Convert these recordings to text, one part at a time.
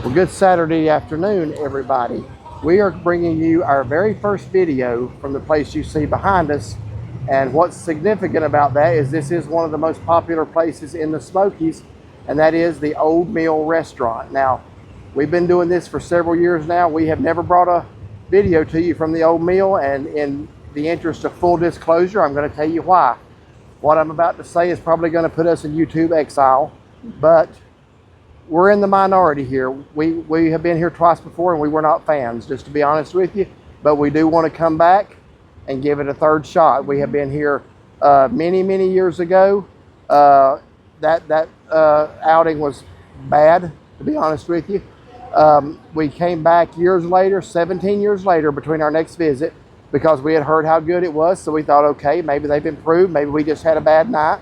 Well, good Saturday afternoon, everybody. We are bringing you our very first video from the place you see behind us. And what's significant about that is this is one of the most popular places in the Smokies, and that is the Old Mill Restaurant. Now, we've been doing this for several years now. We have never brought a video to you from the Old Mill, and in the interest of full disclosure, I'm going to tell you why. What I'm about to say is probably going to put us in YouTube exile, but we're in the minority here. We have been here twice before and we were not fans, just to be honest with you, but we do want to come back and give it a third shot. We have been here many years ago. That outing was bad, to be honest with you. We came back years later, 17 years later, between our next visit, because we had heard how good it was. So we thought, okay, maybe they've improved. Maybe we just had a bad night.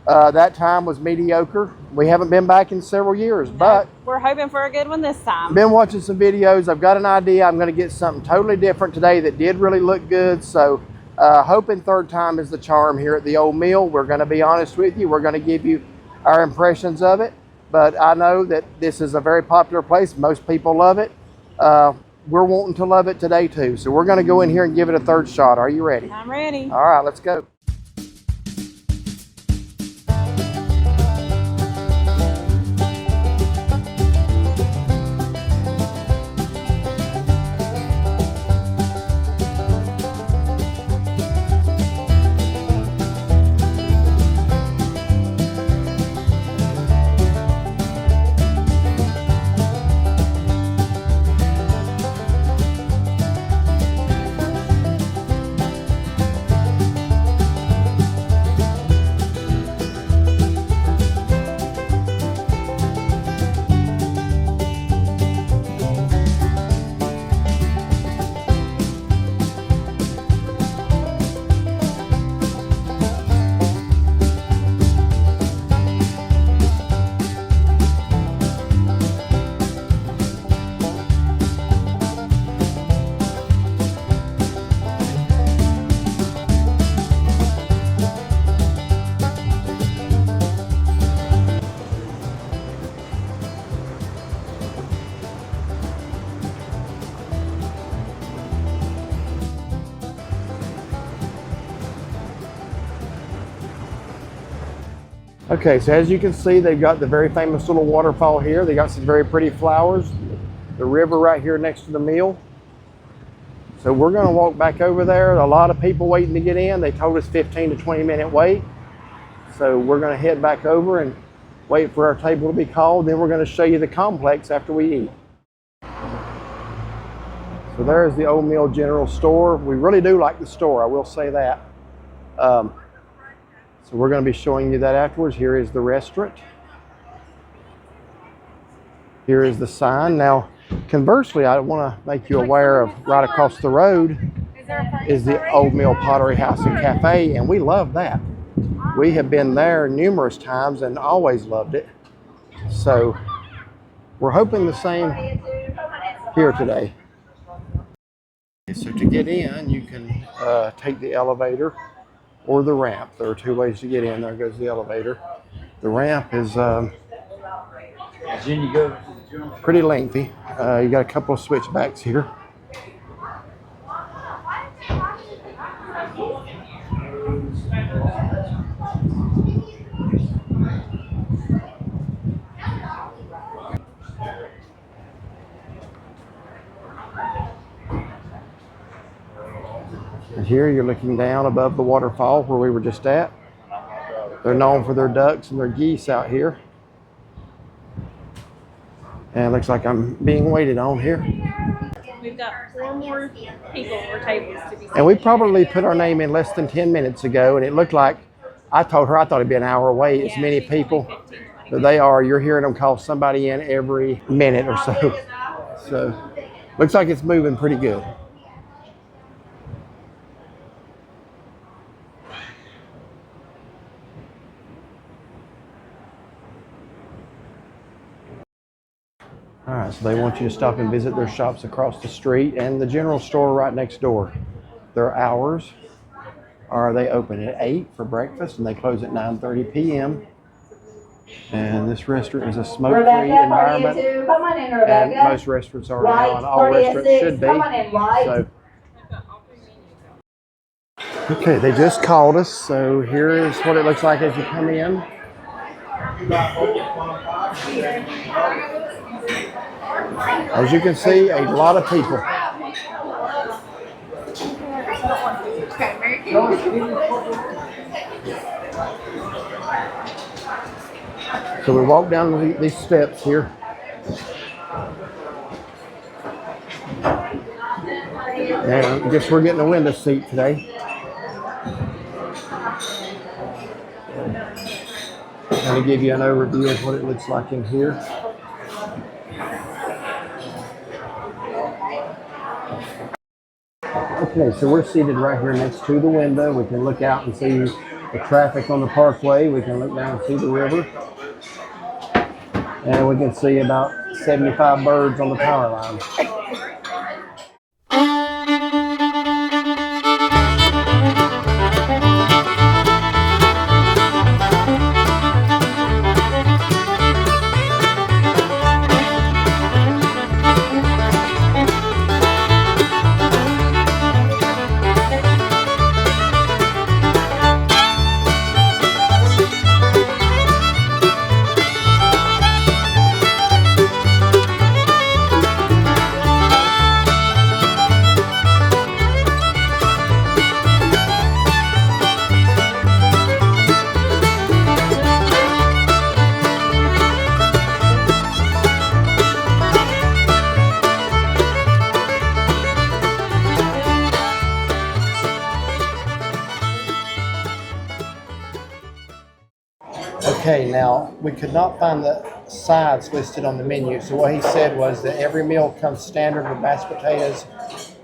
That time was mediocre. We haven't been back in several years, but we're hoping for a good one this time. Been watching some videos. I've got an idea. I'm going to get something totally different today that did really look good. So hoping third time is the charm here at the Old Mill. We're going to be honest with you. We're going to give you our impressions of it. But I know that this is a very popular place. Most people love it. We're wanting to love it today too. So we're going to go in here and give it a third shot. Are you ready? I'm ready. All right, let's go. Okay, so as you can see, they've got the very famous little waterfall here. They got some very pretty flowers. The river right here next to the mill. So we're going to walk back over there. A lot of people waiting to get in. They told us 15 to 20 minute wait. So we're going to head back over and wait for our table to be called. Then we're going to show you the complex after we eat. So there's the Old Mill General Store. We really do like the store, I will say that. So we're going to be showing you that afterwards. Here is the restaurant. Here is the sign. Now, conversely, I want to make you aware of right across the road is the Old Mill Pottery House and Cafe, and we love that. We have been there numerous times and always loved it. So we're hoping the same here today. So to get in, you can take the elevator or the ramp. There are two ways to get in. There goes the elevator. The ramp is pretty lengthy. You got a couple of switchbacks here. And here you're looking down above the waterfall where we were just at. They're known for their ducks and their geese out here. And it looks like I'm being waited on here. We've got 4 more people or tables to be seated. And we probably put our name in less than 10 minutes ago, and it looked like, I told her I thought it'd be an hour wait. It's many people, but they are. You're hearing them call somebody in every minute or so. So looks like it's moving pretty good. All right, so they want you to stop and visit their shops across the street and the general store right next door. Their hours are they open at 8 for breakfast and they close at 9:30 p.m. And this restaurant is a smoke-free environment. Come on in, Rebecca. And most restaurants are now, and all restaurants should be. Come on in, White. So, okay, they just called us, so here is what it looks like as you come in. As you can see, a lot of people. So we walk down these steps here. And I guess we're getting a window seat today. Going to give you an overview of what it looks like in here. Okay, so we're seated right here next to the window. We can look out and see the traffic on the parkway. We can look down and see the river. And we can see about 75 birds on the power line. Okay, now we could not find the sides listed on the menu. So what he said was that every meal comes standard with mashed potatoes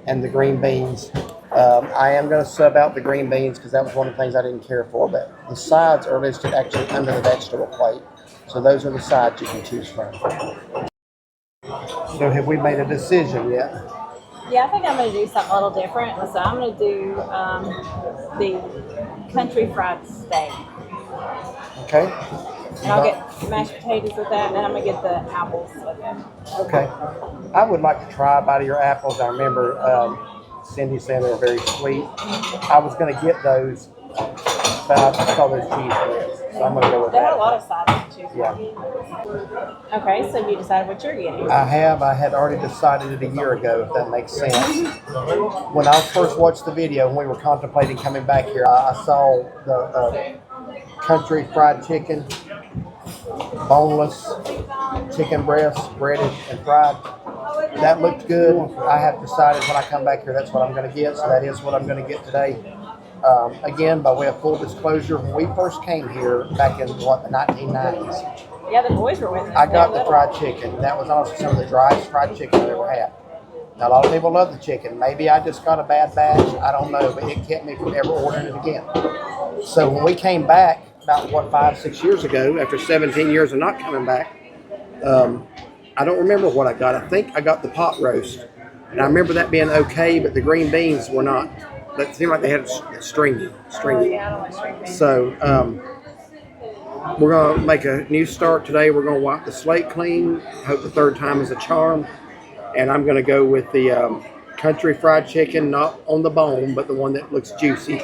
and the green beans. I am going to sub out the green beans because that was one of the things I didn't care for. But the sides are listed actually under the vegetable plate. So those are the sides you can choose from. So have we made a decision yet? Yeah, I think I'm going to do something a little different. So I'm going to do the country fried steak. Okay. And I'll get mashed potatoes with that, and I'm going to get the apples with it. Okay. I would like to try a bite of your apples. I remember Cindy saying they were very sweet. I was going to get those, but I saw those cheese breads, so I'm going to go with They that. had a lot of sides to choose from. Yeah. Okay, so you decided what you're getting. I had already decided it a year ago, if that makes sense. When I first watched the video, when we were contemplating coming back here, I saw the country fried chicken, boneless chicken breast, breaded and fried. That looked good. I have decided when I come back here, that's what I'm going to get. So that is what I'm going to get today. Again, by way of full disclosure, when we first came here back in the 1990s, Yeah, the boys were with us. I got the fried chicken. That was honestly some of the driest fried chicken I've ever had. Now, a lot of people love the chicken. Maybe I just got a bad batch. I don't know, but it kept me from ever ordering it again. So when we came back about, 5-6 years ago, after 17 years of not coming back, I don't remember what I got. I think I got the pot roast. And I remember that being okay, but the green beans were not. That seemed like they had stringy. Oh, yeah, I don't like string beans. So we're going to make a new start today. We're going to wipe the slate clean. Hope the third time is a charm. And I'm going to go with the country fried chicken, not on the bone, but the one that looks juicy.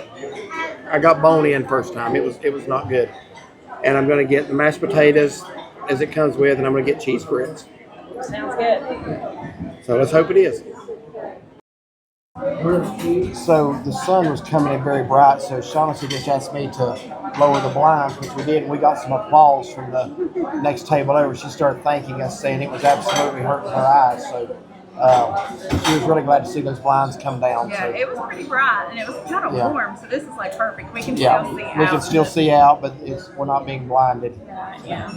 I got bone in first time. It was not good. And I'm going to get the mashed potatoes as it comes with, and I'm going to get cheese grits. Sounds good. So let's hope it is. So the sun was coming in very bright, so Shaughnessy just asked me to lower the blinds, which we did, and we got some applause from the next table over. She started thanking us, saying it was absolutely hurting her eyes. So she was really glad to see those blinds come down. Yeah, So, it was pretty bright and it was kind of Yeah. warm, so this is like perfect. We can yeah, still see out. we can still see out, but we're not being blinded. Yeah.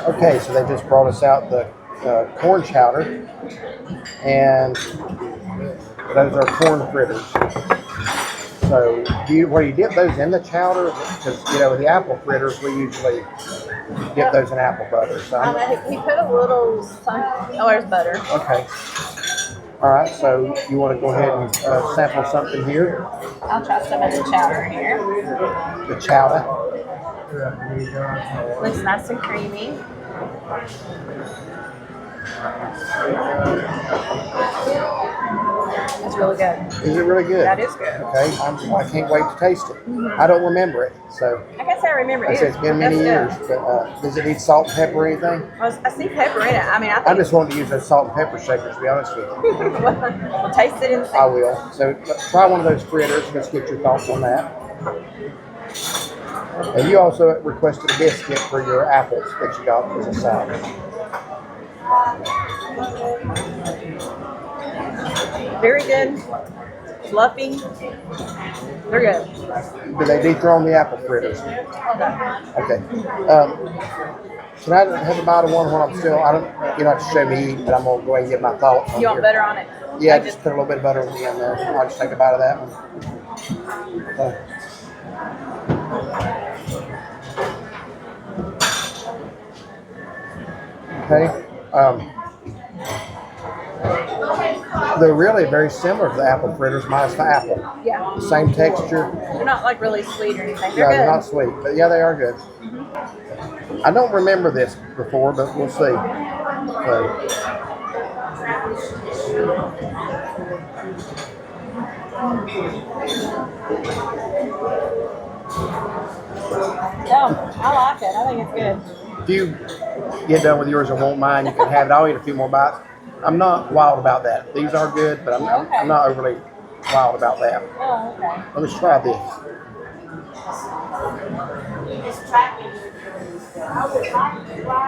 Okay, so they just brought us out the corn chowder, and those are corn fritters. So, do you dip those in the chowder? Because with the apple fritters, we usually dip those in apple butter. So, He put a little something. Oh, there's butter. okay. All right. So, you want to go ahead and sample something here? I'll try some of the chowder here. The chowder. Looks nice and creamy. It's really good. Is it really good? That is good. Okay. I can't wait to taste it. I don't remember it, so. I guess I remember I it. said it's been many years, but does it need salt and pepper or anything? I see pepper in it. I mean, I I think just wanted to use those salt and pepper shakers, to be honest with you. we'll taste it and see. I will. So try one of those fritters. Let's get your thoughts on that. And you also requested a biscuit for your apples that you got as a side. Very good. Fluffy. They're good. Do they dethrone the apple fritters? Okay. Can I have a bite of one when I'm still? You don't have to show me eat, but I'm gonna go ahead and get my thoughts. You want here. butter on it? Yeah, just put a little bit of butter in the end there. I'll just take a bite of that one. Okay. They're really very similar to the apple fritters, minus the apple. Yeah. The same texture. They're not like really sweet or anything. Yeah, They're they're good. not sweet, but yeah, they are good. I don't remember this before, but we'll see. No, I like it. I think it's good. If you get done with yours and won't mind, you can have it. I'll eat a few more bites. I'm not wild about that. These are good, but I'm not overly wild about that. Oh, okay. Let me try this.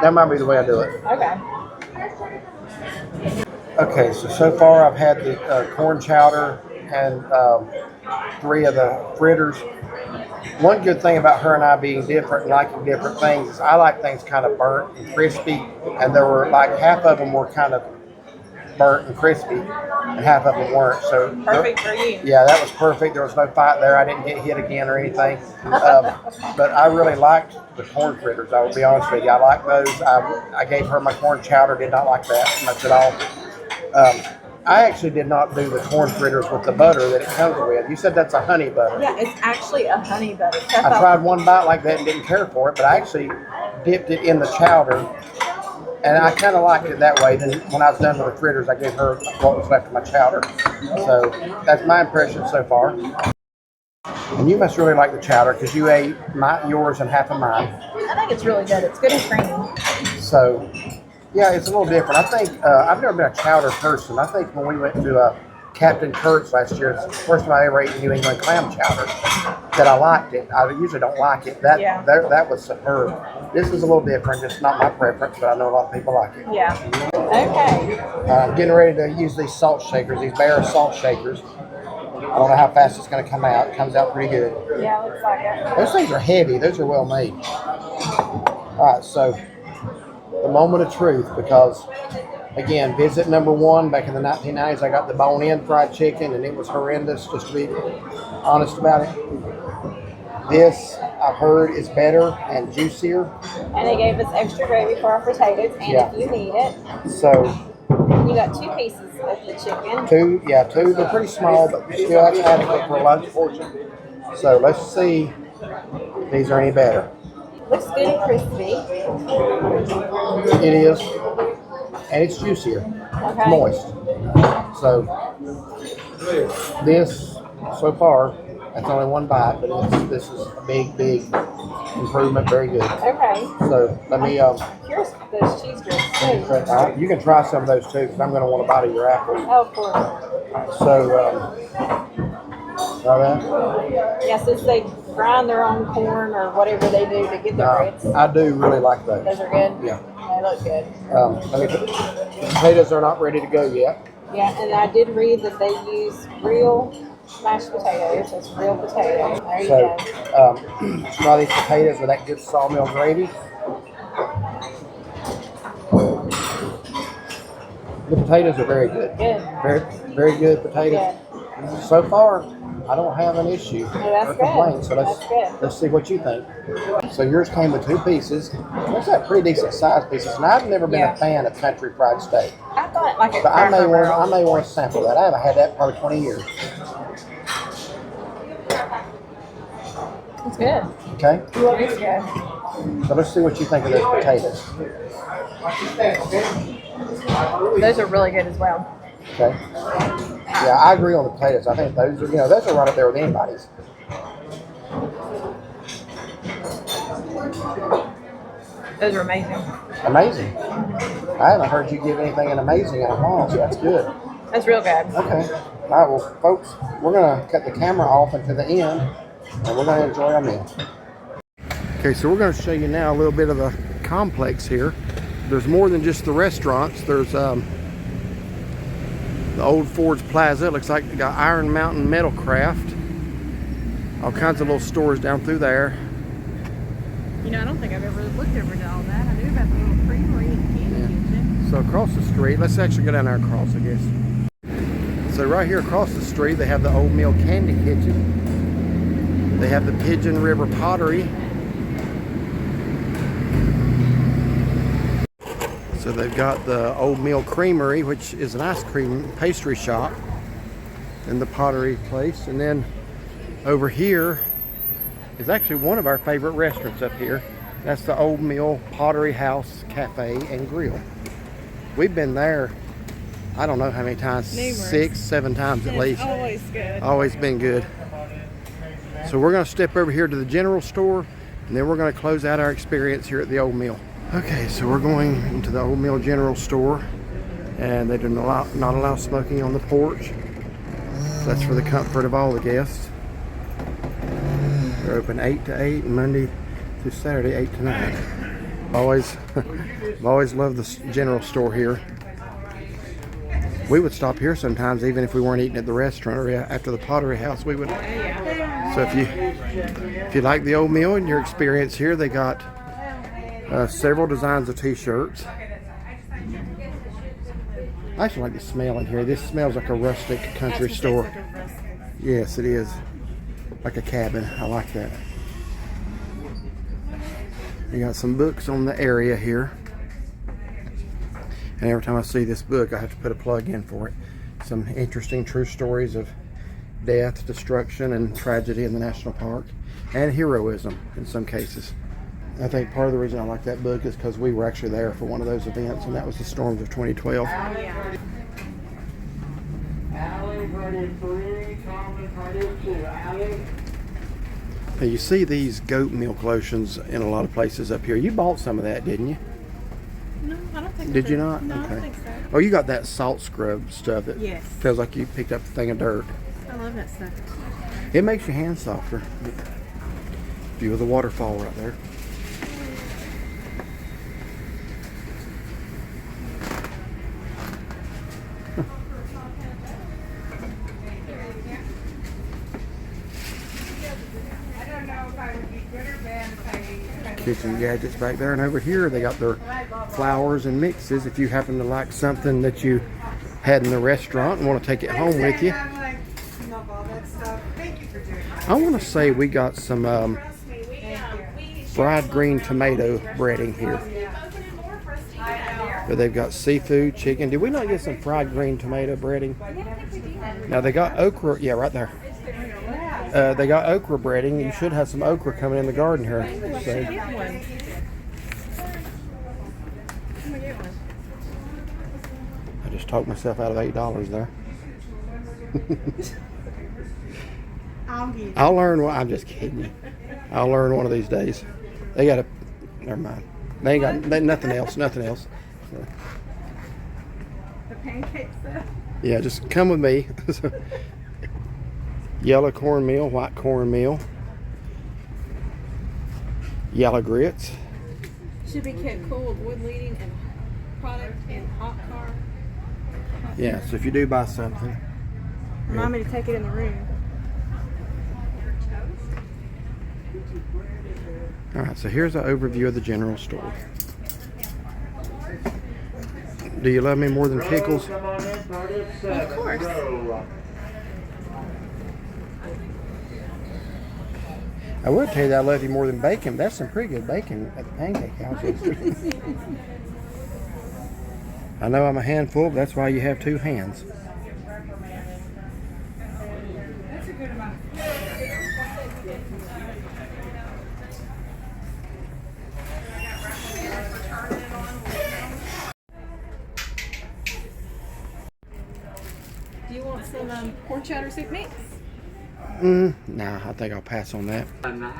That might be the way I do it. Okay. Okay, so far I've had the corn chowder and 3 of the fritters. One good thing about her and I being different and liking different things is I like things kind of burnt and crispy, and there were like half of them were kind of burnt and crispy, and half of them weren't. So Perfect for you. Yeah, that was perfect. There was no fight there. I didn't get hit again or anything. But I really liked the corn fritters. I will be honest with you. I like those. I gave her my corn chowder. Did not like that much at all. I actually did not do the corn fritters with the butter that it comes with. You said that's a honey butter. Yeah, it's actually a honey butter. I tried one bite like that and didn't care for it, but I actually dipped it in the chowder, and I kind of liked it that way. Then when I was done with the fritters, I gave her what was left of my chowder. So that's my impression so far. And you must really like the chowder because you ate yours and half of mine. I think it's really good. It's good and creamy. So, yeah, it's a little different. I think I've never been a chowder person. I think when we went to Captain Kurt's last year, it's the first time I ever ate New England clam chowder, that I liked it. I usually don't like it. That was superb. This is a little different. It's not my preference, but I know a lot of people like it. Yeah. Okay. I'm getting ready to use these salt shakers, these Bear salt shakers. I don't know how fast it's going to come out. It comes out pretty good. Yeah, looks like it. Those things are heavy. Those are well made. All right, so the moment of truth, because again, visit number 1 back in the 1990s, I got the bone-in fried chicken, and it was horrendous, just to be honest about it. This, I've heard, is better and juicier. And they gave us extra gravy for our potatoes, and if you need it. So, You got 2 pieces of the chicken. 2. They're pretty small, but still that's adequate for a lunch portion. So let's see if these are any better. Looks good and crispy. It is, and it's juicier. Okay. It's moist. So this, so far, that's only 1 bite, but this is a big improvement. Very good. Okay. So let me. Here's those cheese drinks too. You can try some of those too, because I'm going to want a bite of your apple. Oh, of course. So try that. Yeah, since they grind their own corn or whatever they do to get their grits. I do really like those. Those are good? Yeah. They look good. The potatoes are not ready to go yet. Yeah, and I did read that they use real mashed potatoes. It's real potato. There you go. Try these potatoes with that good sawmill gravy. The potatoes are very good. Good. Very good potatoes. Good. So far, I don't have an issue that's or complaint. good. So That's good. let's see what you think. So yours came with 2 pieces. Those are pretty decent sized pieces. And I've never been a fan of country fried steak. I thought like a But I may Cracker want to sample that. I haven't had that in probably 20 years. It's good. Okay? It's good. So let's see what you think of those potatoes. Those are really good as well. Okay? Yeah, I agree on the potatoes. I think those are, those are right up there with anybody's. Those are amazing. Amazing. I haven't heard you give anything an amazing in a while, so that's good. That's real good. Okay. All right, well, folks, we're going to cut the camera off until the end, and we're going to enjoy our meal. Okay, so we're going to show you now a little bit of the complex here. There's more than just the restaurants. There's the old Ford's Plaza. It looks like they got Iron Mountain Metal Craft. All kinds of little stores down through there. You know, I don't think I've ever looked over to all that. I knew about the little creamery and candy kitchen. So across the street, let's actually go down there across, I guess. So right here across the street, they have the Old Mill Candy Kitchen. They have the Pigeon River Pottery. So they've got the Old Mill Creamery, which is an ice cream pastry shop, and the pottery place. And then over here is actually one of our favorite restaurants up here. That's the Old Mill Pottery House Cafe and Grill. We've been there, I don't know how many times, Numerous. 6, 7 times at least. Always good. Always been good. So we're going to step over here to the general store, and then we're going to close out our experience here at the Old Mill. Okay, so we're going into the Old Mill General Store, and they do not allow smoking on the porch. So that's for the comfort of all the guests. They're open 8 to 8, and Monday through Saturday 8 to 9. I've always loved the general store here. We would stop here sometimes, even if we weren't eating at the restaurant or after the Pottery House. We would. So if you like the Old Mill and your experience here, they got several designs of t-shirts. I actually like the smell in here. This smells like a rustic country store. Yes, it is. Like a cabin. I like that. We got some books on the area here. And every time I see this book, I have to put a plug in for it. Some interesting true stories of death, destruction, and tragedy in the national park. And heroism in some cases. I think part of the reason I like that book is because we were actually there for one of those events, and that was the storms of 2012. Yeah. Now you see these goat milk lotions in a lot of places up here. You bought some of that, didn't you? No, I don't think Did so. you not? No, I Okay. don't think so. Oh, you got that salt scrub stuff that Yes. feels like you picked up a thing of dirt. I love that stuff. It makes your hands softer. View of the waterfall right there. Kitchen gadgets back there, and over here they got their flowers and mixes if you happen to like something that you had in the restaurant and want to take it home with you. I want to say we got some fried green tomato breading here, but they've got seafood, chicken. Did we not get some fried green tomato breading? Now they got okra. Yeah, right there. They got okra breading. You should have some okra coming in the garden here. So, I just talked myself out of $8 there. I'll learn. I'm just kidding you. I'll learn one of these days. They got a. Never mind. They ain't got nothing else. Nothing else. So. The pancakes stuff. Yeah, just come with me. Yellow cornmeal, white cornmeal, yellow grits. Should be kept cool, wood leading and product in hot car. Yeah, so if you do buy something. Remind me to take it in the room. Alright, so here's an overview of the general store. Do you love me more than pickles? Of course. I would tell you that I love you more than bacon. That's some pretty good bacon at the pancake house yesterday. I know I'm a handful, but that's why you have two hands. That's a good amount. Do you want some corn chowder soup mix? Nah, I think I'll pass on that.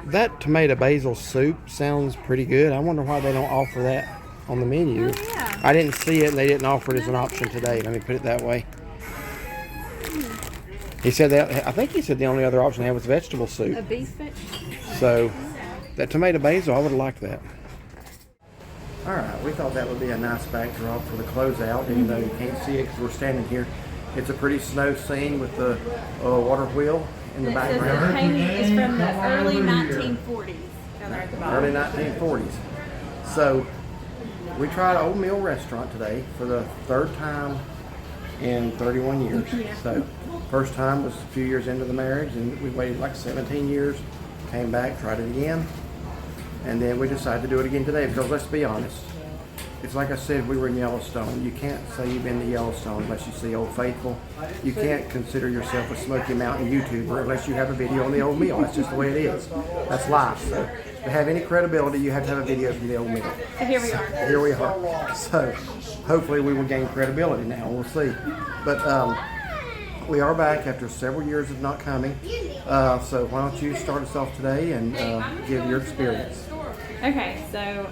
That tomato basil soup sounds pretty good. I wonder why they don't offer that on the menu. Oh, yeah. I didn't see it and they didn't offer it as an option today. Let me put it that way. He said that, I think he said the only other option they had was vegetable A soup. beef fish? So that tomato basil, I would have liked that. All right, we thought that would be a nice backdrop for the closeout, even though you can't see it because we're standing here. It's a pretty snow scene with the water wheel in the It says the background. painting is from the early 1940s. Down there at the bottom. Early 1940s. So we tried Old Mill Restaurant today for the third time in 31 years. Yeah. So first time was a few years into the marriage, and we waited like 17 years, came back, tried it again, and then we decided to do it again today because let's be honest, it's like I said, we were in Yellowstone. You can't say you've been to Yellowstone unless you see Old Faithful. You can't consider yourself a Smoky Mountain YouTuber unless you have a video on the Old Mill. That's just the way it is. That's life. So to have any credibility, you have to have a video from the Old Mill. So here we are. Here we are. So hopefully we will gain credibility now. We'll see. But we are back after several years of not coming. So why don't you start us off today and give your experience. Okay, so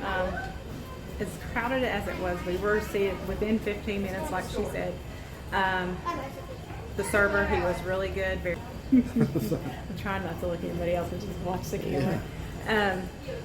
as crowded as it was, we were seated within 15 minutes, like she said. The server, he was really good. I'm trying not to look at anybody else, but just watch the camera.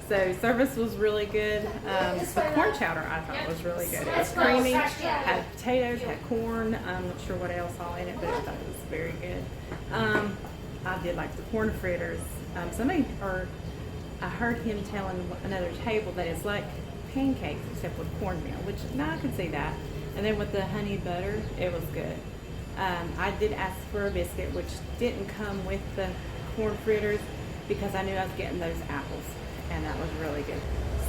So service was really good. The corn chowder I thought was really good. It was creamy, had potatoes, had corn. I'm not sure what else all in it, but I thought it was very good. I did like the corn fritters. I heard him telling another table that it's like pancakes except with cornmeal, which now I could see that. And then with the honey butter, it was good. I did ask for a biscuit, which didn't come with the corn fritters because I knew I was getting those apples, and that was really good.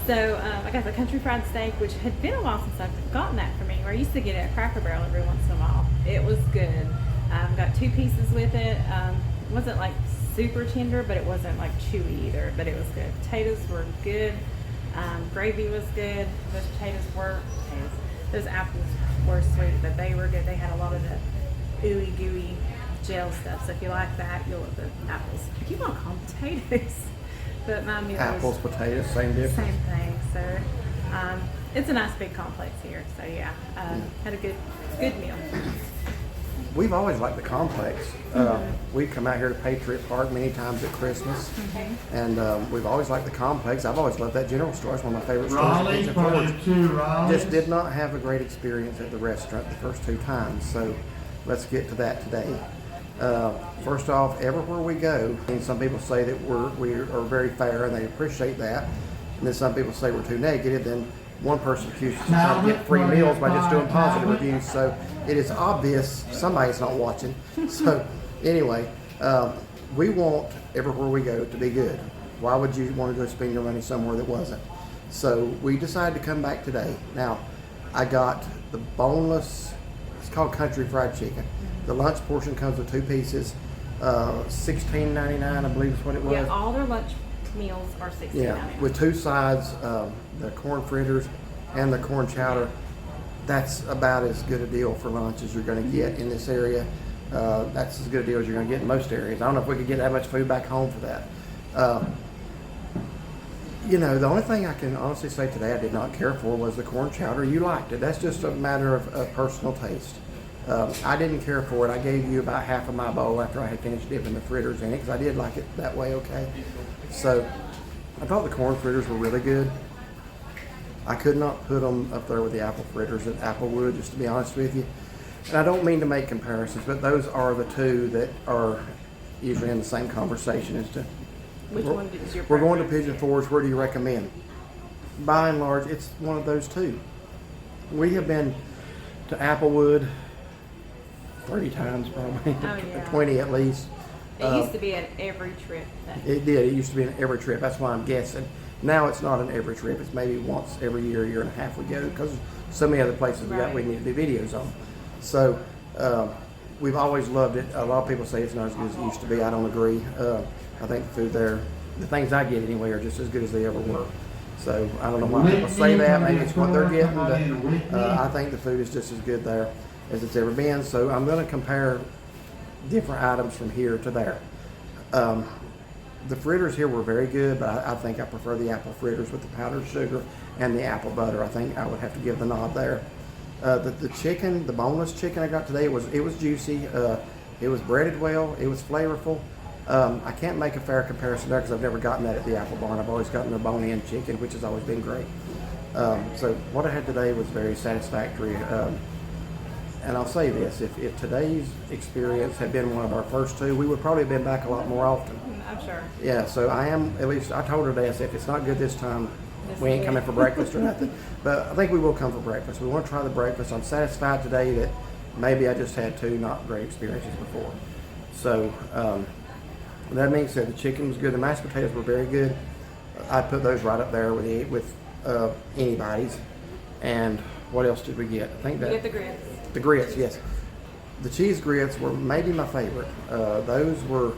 So I got the country fried steak, which had been a while since I've gotten that from anywhere. I used to get it at Cracker Barrel every once in a while. It was good. Got 2 pieces with it. It wasn't like super tender, but it wasn't like chewy either, but it was good. Potatoes were good. Gravy was good. Those potatoes were potatoes. Those apples were sweet, but they were good. They had a lot of the ooey gooey gel stuff. So if you like that, you'll love the apples. I keep on calling them potatoes, but my meal Apples, was potatoes, same difference. same thing. So it's a nice big complex here. So yeah, had a good meal. We've always liked the complex. We've come out here to Patriot Park many times at Christmas, and we've always liked the complex. I've always loved that general store. It's one of my favorite stores. Raleigh, probably two Raleighs. Just did not have a great experience at the restaurant the first 2 times, so let's get to that today. First off, everywhere we go, and some people say that we are very fair, and they appreciate that, and then some people say we're too negative. Then one person accuses us of trying to get free meals by just doing positive reviews. So it is obvious somebody's not watching. So anyway, we want everywhere we go to be good. Why would you want to go spend your money somewhere that wasn't? So we decided to come back today. Now, I got the boneless, it's called country fried chicken. The lunch portion comes with 2 pieces, $16.99, I believe is what it was. Yeah, all their lunch meals are $16.99. Yeah, with 2 sides, the corn fritters and the corn chowder. That's about as good a deal for lunch as you're going to get in this area. That's as good a deal as you're going to get in most areas. I don't know if we could get that much food back home for that. You know, the only thing I can honestly say today I did not care for was the corn chowder. You liked it. That's just a matter of personal taste. I didn't care for it. I gave you about half of my bowl after I had finished dipping the fritters in it because I did like it that way, okay? So I thought the corn fritters were really good. I could not put them up there with the apple fritters at Applewood, just to be honest with you. And I don't mean to make comparisons, but those are the 2 that are usually in the same conversation as to Which one is your we're going to preference? Pigeon Forge. Where do you recommend? By and large, it's one of those 2. We have been to Applewood 30 times probably, Oh, yeah. 20 at least. It used to be at every trip. It did. It used to be in every trip. That's why I'm guessing. Now it's not in every trip. It's maybe once every year and a half we go because so many other places we need to do videos on. So we've always loved it. A lot of people say it's not as good as it used to be. I don't agree. I think the food there, the things I get anyway, are just as good as they ever were. So I don't know why people say that. Maybe it's what they're getting, but I think the food is just as good there as it's ever been. So I'm going to compare different items from here to there. The fritters here were very good, but I think I prefer the apple fritters with the powdered sugar and the apple butter. I think I would have to give the nod there. The chicken, the boneless chicken I got today, it was juicy. It was breaded well. It was flavorful. I can't make a fair comparison there because I've never gotten that at the Apple Barn. I've always gotten their bone-in chicken, which has always been great. So what I had today was very satisfactory. And I'll say this, if today's experience had been one of our first two, we would probably have been back a lot more often. I'm sure. Yeah, so I am, at least I told her today, I said, if it's not good this time, we ain't coming for breakfast or nothing. But I think we will come for breakfast. We want to try the breakfast. I'm satisfied today that maybe I just had two not great experiences before. So that being said, the chicken was good. The mashed potatoes were very good. I'd put those right up there with anybody's. And what else did we get? I think that You get the grits. the grits, yes. The cheese grits were maybe my favorite. Those were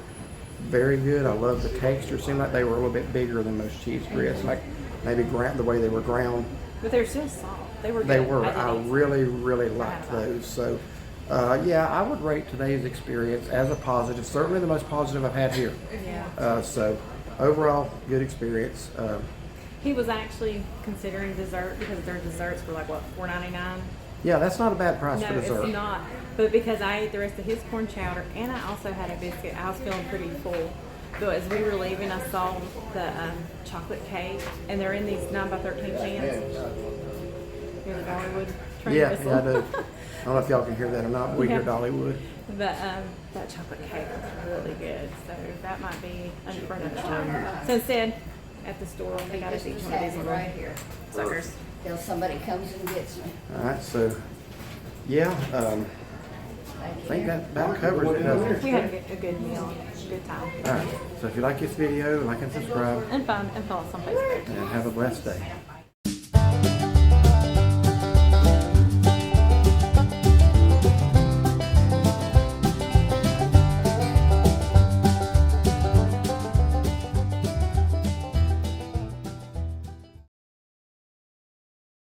very good. I love the texture. It seemed like they were a little bit bigger than most cheese grits, like maybe the way they were ground. But they're still soft. They were good. They were. I I really liked those. So, yeah, I would rate today's experience as a positive. Certainly the most positive I've had here. Yeah. So, overall, good experience. He was actually considering dessert because their desserts were like, what, $4.99? Yeah, that's not a bad price No, for dessert. it's not. But because I ate the rest of his corn chowder and I also had a biscuit, I was feeling pretty full. But as we were leaving, I saw the chocolate cake, and they're in these 9x13 cans. Hear the Dollywood train whistle. Yeah, I do. I don't know if y'all can hear that or not, but we hear Dollywood. But that chocolate cake was really good, so that might be for another time. So instead, at the store, we got us each one of these little right here. suckers. Till somebody comes and gets me. All right, so, yeah, I think that about covers it, doesn't it? We had a good meal, good time. All right, so if you like this video, like and subscribe, And follow us on Facebook. and have a blessed day.